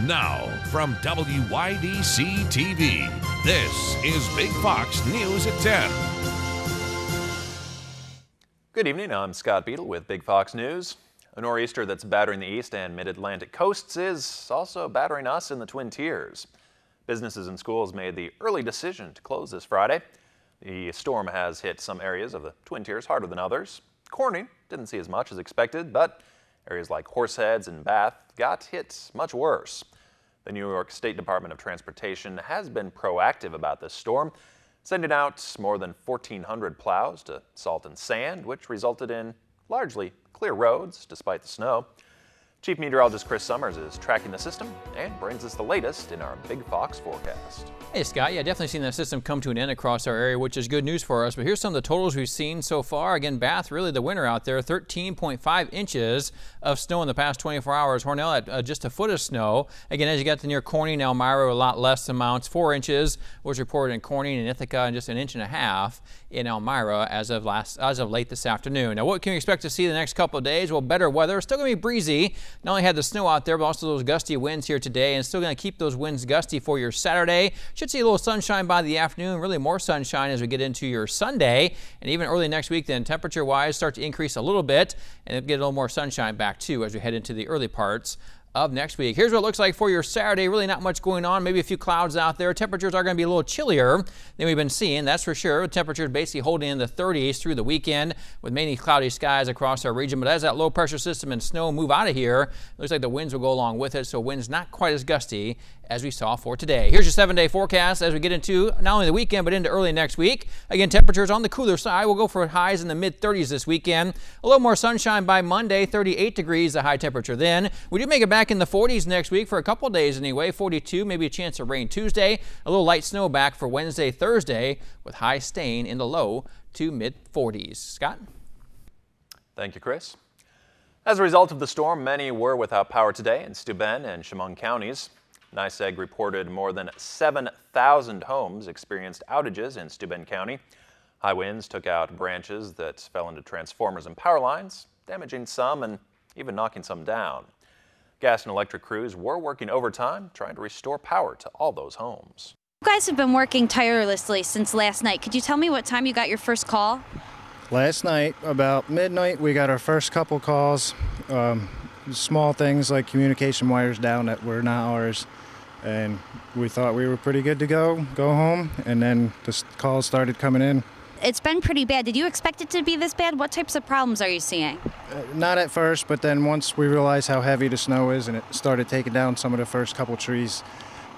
Now, from WYDC TV, this is Big Fox News at 10. Good evening, I'm Scott Beadle with Big Fox News. A nor'easter that's battering the east and mid-Atlantic coasts is also battering us in the Twin Tiers. Businesses and schools made the early decision to close this Friday. The storm has hit some areas of the Twin Tiers harder than others. Corning didn't see as much as expected, but areas like Horseheads and Bath got hit much worse. The New York State Department of Transportation has been proactive about this storm, sending out more than 1,400 plows to salt and sand, which resulted in largely clear roads despite the snow. Chief Meteorologist Chris Summers is tracking the system and brings us the latest in our Big Fox forecast. Hey Scott, yeah, definitely seen that system come to an end across our area, which is good news for us. But here's some of the totals we've seen so far. Again, Bath, really the winner out there, 13.5 inches of snow in the past 24 hours. Hornell at just a foot of snow. Again, as you got to near Corning, Elmira, a lot less amounts. 4 inches was reported in Corning and Ithaca, and just 1.5 inches in Elmira as of late this afternoon. Now, what can we expect to see the next couple of days? Well, better weather. Still going to be breezy. Not only had the snow out there, but also those gusty winds here today, and still going to keep those winds gusty for your Saturday. Should see a little sunshine by the afternoon, really more sunshine as we get into your Sunday, and even early next week then temperature-wise start to increase a little bit, and get a little more sunshine back too as we head into the early parts of next week. Here's what it looks like for your Saturday. Really not much going on. Maybe a few clouds out there. Temperatures are going to be a little chillier than we've been seeing, that's for sure. Temperatures basically holding in the 30s through the weekend with mainly cloudy skies across our region. But as that low pressure system and snow move out of here, it looks like the winds will go along with it. So winds not quite as gusty as we saw for today. Here's your 7-day forecast as we get into not only the weekend but into early next week. Again, temperatures on the cooler side. We'll go for highs in the mid-30s this weekend. A little more sunshine by Monday, 38 degrees the high temperature then. We do make it back in the 40s next week for a couple days anyway. 42, maybe a chance of rain Tuesday. A little light snow back for Wednesday, Thursday, with highs staying in the low to mid-40s. Scott? Thank you, Chris. As a result of the storm, many were without power today in Steuben and Chemung counties. NYSEG reported more than 7,000 homes experienced outages in Steuben County. High winds took out branches that fell into transformers and power lines, damaging some and even knocking some down. Gas and electric crews were working overtime, trying to restore power to all those homes. You guys have been working tirelessly since last night. Could you tell me what time you got your first call? Last night, about midnight, we got our first couple calls. Small things like communication wires down that were not ours. And we thought we were pretty good to go home, and then the calls started coming in. It's been pretty bad. Did you expect it to be this bad? What types of problems are you seeing? Not at first, but then once we realized how heavy the snow is and it started taking down some of the first couple trees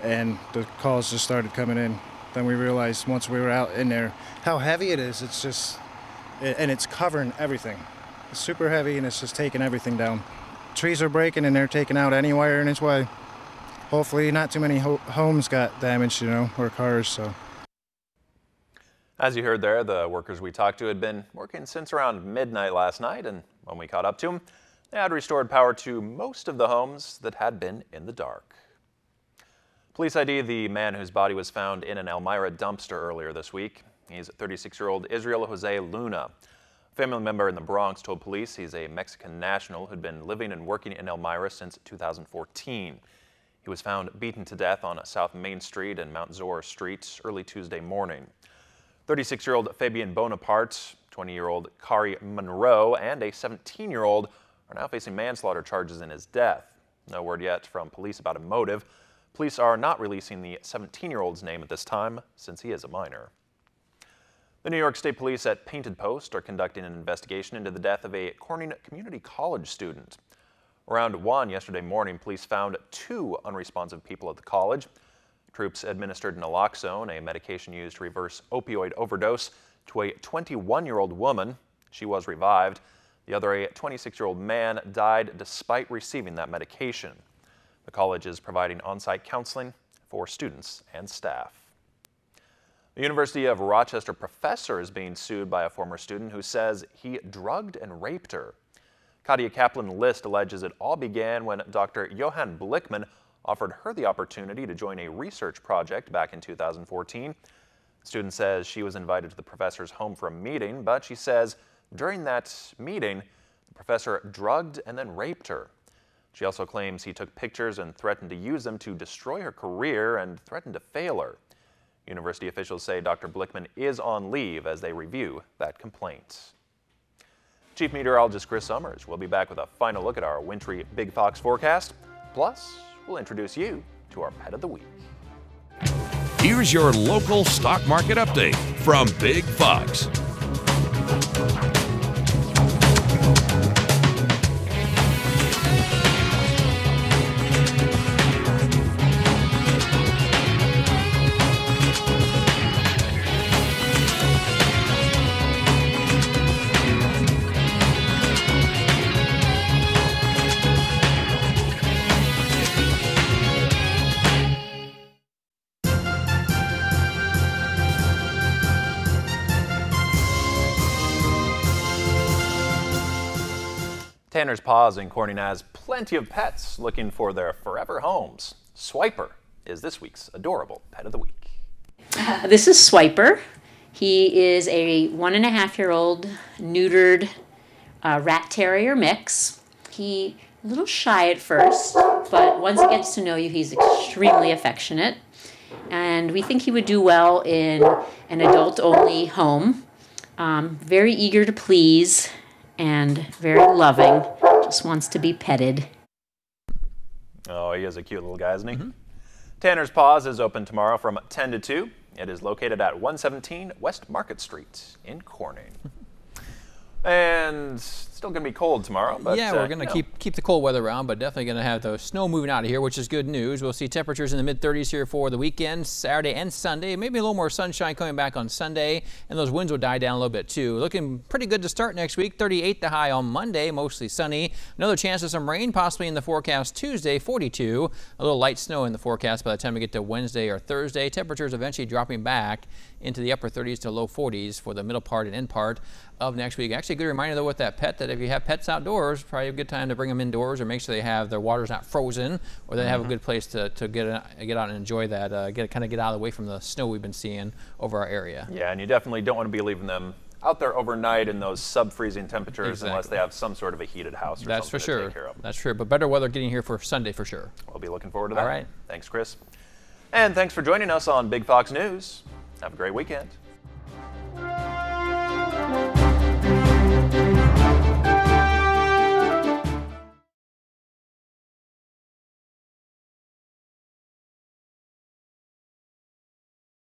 and the calls just started coming in, then we realized once we were out in there how heavy it is. It's just, and it's covering everything. It's super heavy and it's just taking everything down. Trees are breaking and they're taking out any wire in its way. Hopefully not too many homes got damaged, or cars. So. As you heard there, the workers we talked to had been working since around midnight last night, and when we caught up to them, they had restored power to most of the homes that had been in the dark. Police ID the man whose body was found in an Elmira dumpster earlier this week. He's 36-year-old Israel Jose Luna. A family member in the Bronx told police he's a Mexican national who'd been living and working in Elmira since 2014. He was found beaten to death on South Main Street and Mount Zora Street early Tuesday morning. 36-year-old Fabian Bonaparte, 20-year-old Kari Monroe, and a 17-year-old are now facing manslaughter charges in his death. No word yet from police about a motive. Police are not releasing the 17-year-old's name at this time since he is a minor. The New York State Police at Painted Post are conducting an investigation into the death of a Corning Community College student. Around 1 yesterday morning, police found 2 unresponsive people at the college. Troops administered naloxone, a medication used to reverse opioid overdose, to a 21-year-old woman. She was revived. The other, a 26-year-old man, died despite receiving that medication. The college is providing on-site counseling for students and staff. The University of Rochester professor is being sued by a former student who says he drugged and raped her. Katia Kaplan-List alleges it all began when Dr. Johann Blickman offered her the opportunity to join a research project back in 2014. The student says she was invited to the professor's home for a meeting, but she says during that meeting, the professor drugged and then raped her. She also claims he took pictures and threatened to use them to destroy her career and threatened to fail her. University officials say Dr. Blickman is on leave as they review that complaint. Chief Meteorologist Chris Summers will be back with a final look at our wintry Big Fox forecast. Plus, we'll introduce you to our Pet of the Week. Here's your local stock market update from Big Fox. Tanner's Paws in Corning has plenty of pets looking for their forever homes. Swiper is this week's adorable Pet of the Week. This is Swiper. He is a 1.5-year-old neutered rat terrier mix. He's a little shy at first, but once he gets to know you, he's extremely affectionate. And we think he would do well in an adult-only home. Very eager to please and very loving. Just wants to be petted. Oh, he is a cute little guy, isn't he? Tanner's Paws is open tomorrow from 10 to 2. It is located at 117 West Market Street in Corning. And it's still going to be cold tomorrow. But, yeah, we're going to keep the cold weather around, but definitely going to have the snow moving out of here, which is good news. We'll see temperatures in the mid-30s here for the weekend, Saturday and Sunday. Maybe a little more sunshine coming back on Sunday, and those winds will die down a little bit too. Looking pretty good to start next week. 38 the high on Monday, mostly sunny. Another chance of some rain possibly in the forecast Tuesday, 42. A little light snow in the forecast by the time we get to Wednesday or Thursday. Temperatures eventually dropping back into the upper 30s to low 40s for the middle part and end part of next week. Actually, a good reminder though with that pet that if you have pets outdoors, probably a good time to bring them indoors or make sure they have their water's not frozen, or they have a good place to get out and enjoy that, kind of get out of the way from the snow we've been seeing over our area. Yeah, and you definitely don't want to be leaving them out there overnight in those sub-freezing temperatures unless they have some sort of a heated house or That's something for sure. to take care of. That's true, but better weather getting here for Sunday for sure. We'll be looking forward to that. All right. Thanks, Chris. And thanks for joining us on Big Fox News. Have a great weekend.